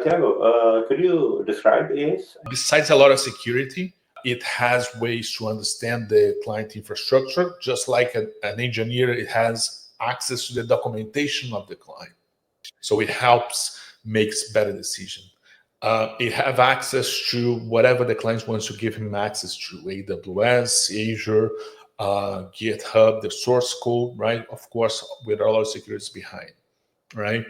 Thiago, could you describe ACE? Besides a lot of security, it has ways to understand the client infrastructure. Just like an engineer, it has access to the documentation of the client. So it helps makes better decision. It have access to whatever the client wants to give him access to, AWS, Azure, GitHub, the source code, right? Of course, with a lot of security behind, right?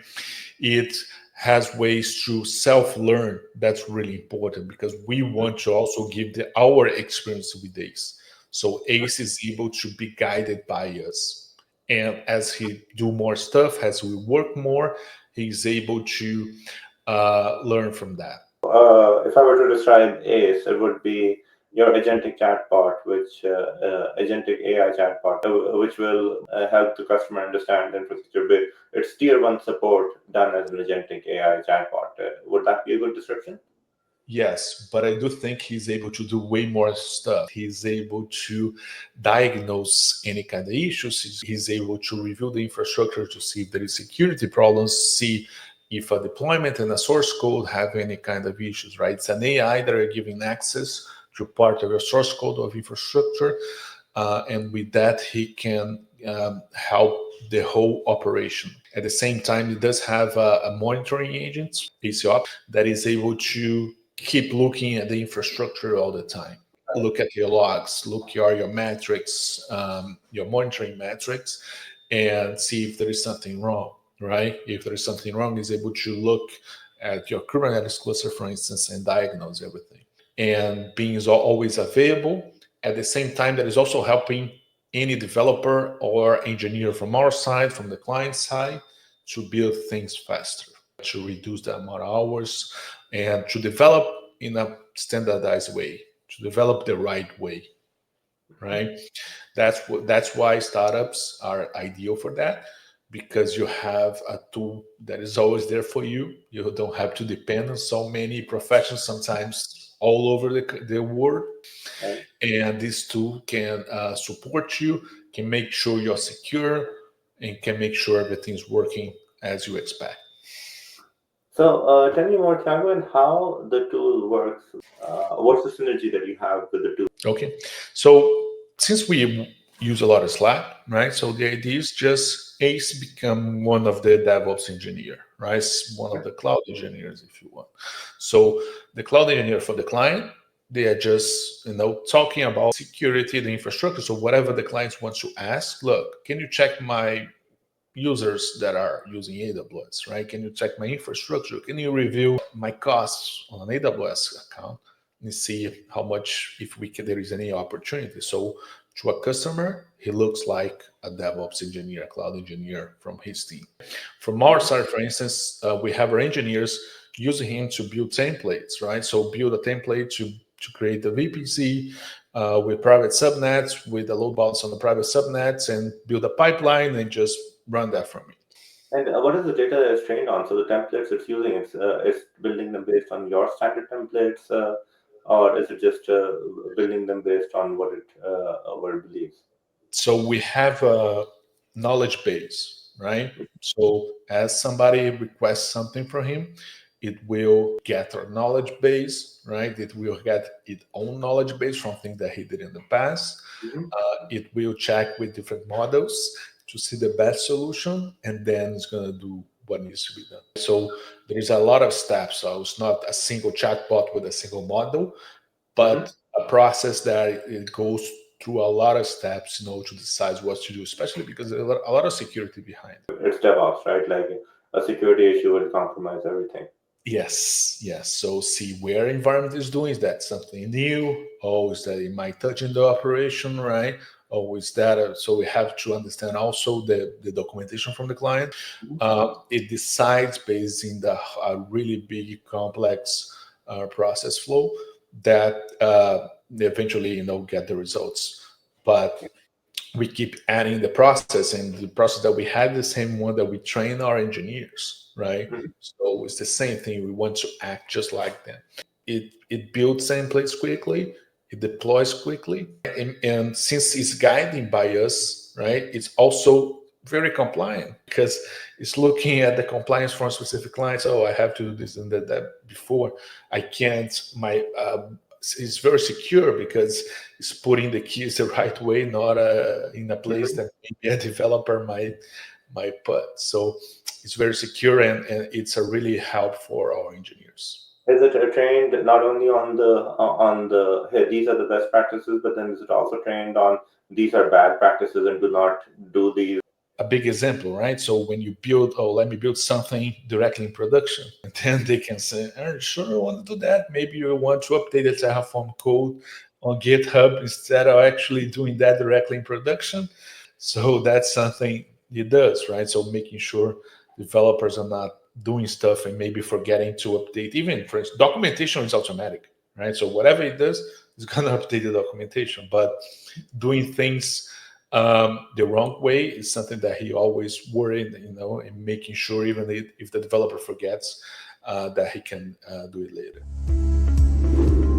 It has ways to self-learn. That's really important because we want to also give our experience with ACE. So ACE is able to be guided by us. And as he do more stuff, as we work more, he's able to learn from that. If I were to describe ACE, it would be your agentic chatbot, agentic AI chatbot, which will help the customer understand the infrastructure bit. It's tier 1 support done as an agentic AI chatbot. Would that be a good description? Yes, but I do think he's able to do way more stuff. He's able to diagnose any kind of issues. He's able to review the infrastructure to see if there is security problems, see if a deployment and a source code have any kind of issues, right? It's an AI that are giving access to part of your source code of infrastructure. And with that, he can help the whole operation. At the same time, it does have a monitoring agent, EZOps, that is able to keep looking at the infrastructure all the time. Look at your logs, look at your metrics, your monitoring metrics, and see if there is something wrong, right? If there is something wrong, it's able to look at your Kubernetes cluster, for instance, and diagnose everything. And being always available. At the same time, that is also helping any developer or engineer from our side, from the client side, to build things faster, to reduce the amount of hours, and to develop in a standardized way, to develop the right way, right? That's why startups are ideal for that, because you have a tool that is always there for you. You don't have to depend on so many professionals, sometimes all over the world. Right. And this tool can support you, can make sure you're secure, and can make sure everything's working as you expect. So tell me more, Thiago, and how the tool works. What's the synergy that you have with the tool? Okay, so since we use a lot of Slack, right? So the idea is just ACE become one of the DevOps engineer, right? One of the cloud engineers, if you want. So the cloud engineer for the client, they are just talking about security, the infrastructure. So whatever the clients want to ask, look, can you check my users that are using AWS, right? Can you check my infrastructure? Can you review my costs on an AWS account and see how much, if there is any opportunity? So to a customer, he looks like a DevOps engineer, a cloud engineer from his team. From our side, for instance, we have our engineers using him to build templates, right? So build a template to create the VPC with private subnets, with a load balance on the private subnets, and build a pipeline and just run that for me. And what is the data that it's trained on? So the templates it's using, it's building them based on your standard templates, or is it just building them based on what it believes? So we have a knowledge base, right? So as somebody requests something from him, it will get our knowledge base, right? It will get its own knowledge base from things that he did in the past. Mm-hmm. It will check with different models to see the best solution, and then it's going to do what needs to be done. So there is a lot of steps. So it's not a single chatbot with a single model, but a process that it goes through a lot of steps, to decide what to do, especially because there's a lot of security behind it. It's DevOps, right? Like a security issue will compromise everything. Yes. So see where environment is doing. Is that something new? Or is that it might touch in the operation, right? Or is that so we have to understand also the documentation from the client. It decides based in the really big, complex process flow that they eventually get the results. But we keep adding the process, and the process that we had the same one that we train our engineers, right? So it's the same thing. We want to act just like them. It builds templates quickly, it deploys quickly, and since it's guided by us, right, it's also very compliant, because it's looking at the compliance for specific clients. Oh, I have to do this and that before. I can't. It's very secure because it's putting the keys the right way, not in a place that maybe a developer might put. So it's very secure, and it's a really help for our engineers. Is it trained not only on the hey, these are the best practices, but then is it also trained on these are bad practices and do not do these? A big example, right? So when you build, oh, let me build something directly in production, and then they can say, "Are you sure I want to do that? Maybe you want to update the Terraform code on GitHub instead of actually doing that directly in production." So that's something it does, right? So making sure developers are not doing stuff and maybe forgetting to update. Even for instance, documentation is automatic, right? So whatever it does, it's going to update the documentation. But doing things the wrong way is something that he always worried, and making sure even if the developer forgets, that he can do it later.